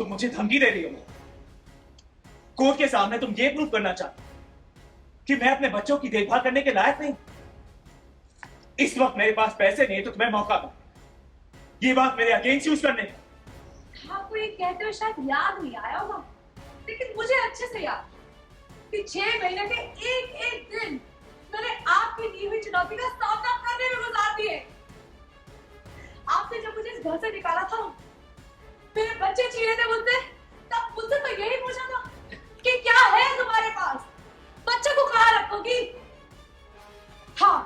तुम मुझे धमकी दे रही हो। कोर्ट के सामने तुम ये प्रूव करना चाहते कि मैं अपने बच्चों की देखभाल करने के लायक नहीं। इस वक्त मेरे पास पैसे नहीं तो तुम्हें मौका दो ये बात मेरे अगेंस्ट यूज करने का। आपको ये कहते हुए शायद याद नहीं आया होगा, लेकिन मुझे अच्छे से याद कि 6 महीने के एक एक दिन मैंने आपकी दी हुई चुनौती का सामना करने में गुजार दिए। आपने जब मुझे इस घर से निकाला था, मेरे बच्चे छीने थे मुझसे, तब मुझसे तो यही पूछा था कि क्या है तुम्हारे पास, बच्चे को कहाँ रखोगी। हाँ,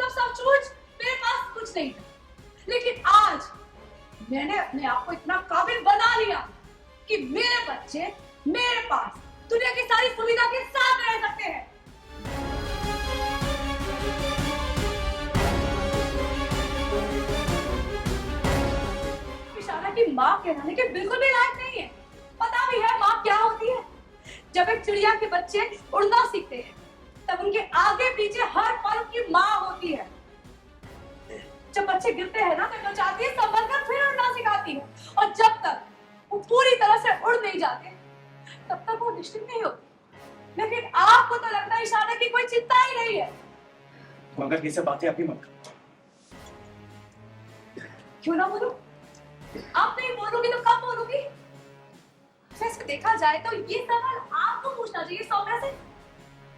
तब सचमुच मेरे पास कुछ नहीं था, लेकिन आज मैंने अपने आप को इतना काबिल बना लिया कि मेरे बच्चे मेरे पास दुनिया की सारी सुविधा के साथ रह सकते हैं। इशारा की माँ कहलाने के बिल्कुल भी लायक नहीं है। पता भी है माँ क्या होती है। जब एक चिड़िया के बच्चे उड़ना सीखते हैं, तब उनके आगे पीछे हर पल उनकी माँ होती है। जब बच्चे गिरते हैं ना, तो बचाती है, संभल कर फिर उड़ना सिखाती है, और जब तक वो पूरी तरह से उड़ नहीं जाते, तब तक वो निश्चित नहीं होती। लेकिन आपको तो लगता है इशारा की कोई चिंता ही नहीं है। तो अगर ये सब बातें अभी मत करो। क्यों ना बोलूं? आप नहीं बोलोगी तो कब बोलूंगी? वैसे देखा जाए तो ये सवाल आपको पूछना चाहिए सौम्या से।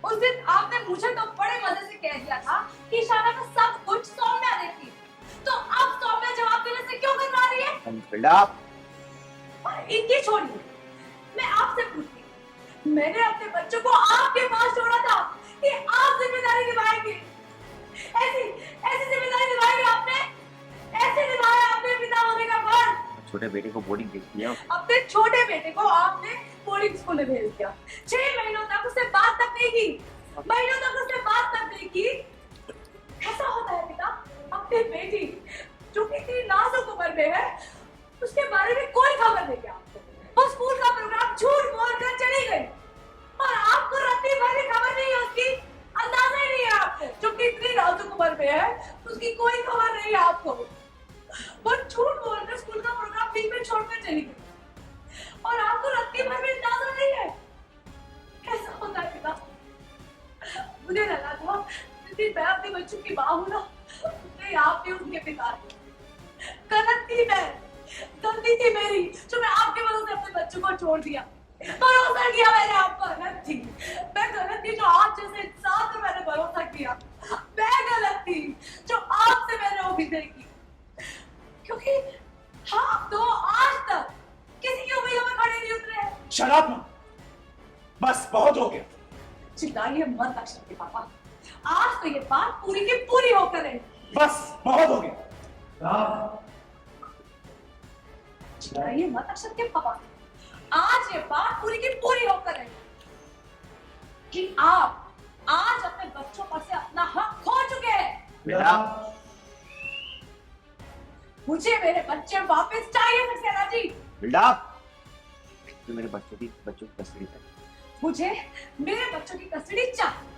उस दिन आपने मुझे तो बड़े मजे से कह दिया था कि इशारा का सब कुछ सौम्या देती है, तो अब सौम्या जवाब देने से क्यों कतरा रही है? और इनकी छोड़िए, मैं आपसे पूछती हूँ, मैंने अपने बच्चों को आपके पास छोड़ा था कि आप जिम्मेदारी निभाएंगे। ऐसी जिम्मेदारी निभाई आपने, ऐसे निभाया आपने पिता होने का फर्ज। छोटे बेटे को बोर्डिंग भेज दिया। अपने छोटे बेटे को आपने बोर्डिंग स्कूल में भेज दिया। 6 महीनों तक उससे बात तक नहीं की, महीनों तक उससे बात तक नहीं की। ऐसा होता है पिता, अपनी बेटी जो कि इतनी नाजुक उम्र में है, उसके बारे में कोई खबर नहीं है आपको। वो स्कूल का प्रोग्राम झूठ बोलकर चली गई, और आपको रत्ती भर की खबर नहीं है उसकी, अंदाजा ही नहीं है आपको। जो कि इतनी नाजुक उम्र में है, उसकी कोई खबर नहीं है आपको। वो झूठ बोलकर स्कूल का प्रोग्राम बीच में छोड़कर चली गई, और आपको रत्ती भर भी अंदाजा नहीं है। कैसा होता है पिता? मुझे लगा था कि मैं अपने बच्चों की माँ हूँ ना, नहीं आप भी उनके पिता हैं। गलत थी मैं, गलती थी मेरी जो मैं आपके भरोसे अपने बच्चों को छोड़ दिया। भरोसा किया मैंने आप पर, गलत थी मैं, गलत थी जो आप जैसे इंसान पर मैंने भरोसा किया। मैं गलत थी जो आपसे मैंने उम्मीदें की, क्योंकि हम तो आज तक किसी की उम्मीदों में खड़े नहीं उतरे हैं। शराब मत, बस बहुत हो गया। चिल्लाइए मत अक्षर के पापा, आज तो ये बात पूरी की पूरी होकर है। बस बहुत हो गया। चिल्लाइए मत अक्षर के पापा, आज ये बात पूरी की पूरी होकर है कि आप आज अपने बच्चों पर से अपना हक खो चुके हैं। बेटा, मुझे मेरे बच्चे वापस चाहिए सक्सेना जी। बेटा, तो मेरे बच्चों की कस्टडी है। मुझे मेरे बच्चों की कस्टडी चाहिए।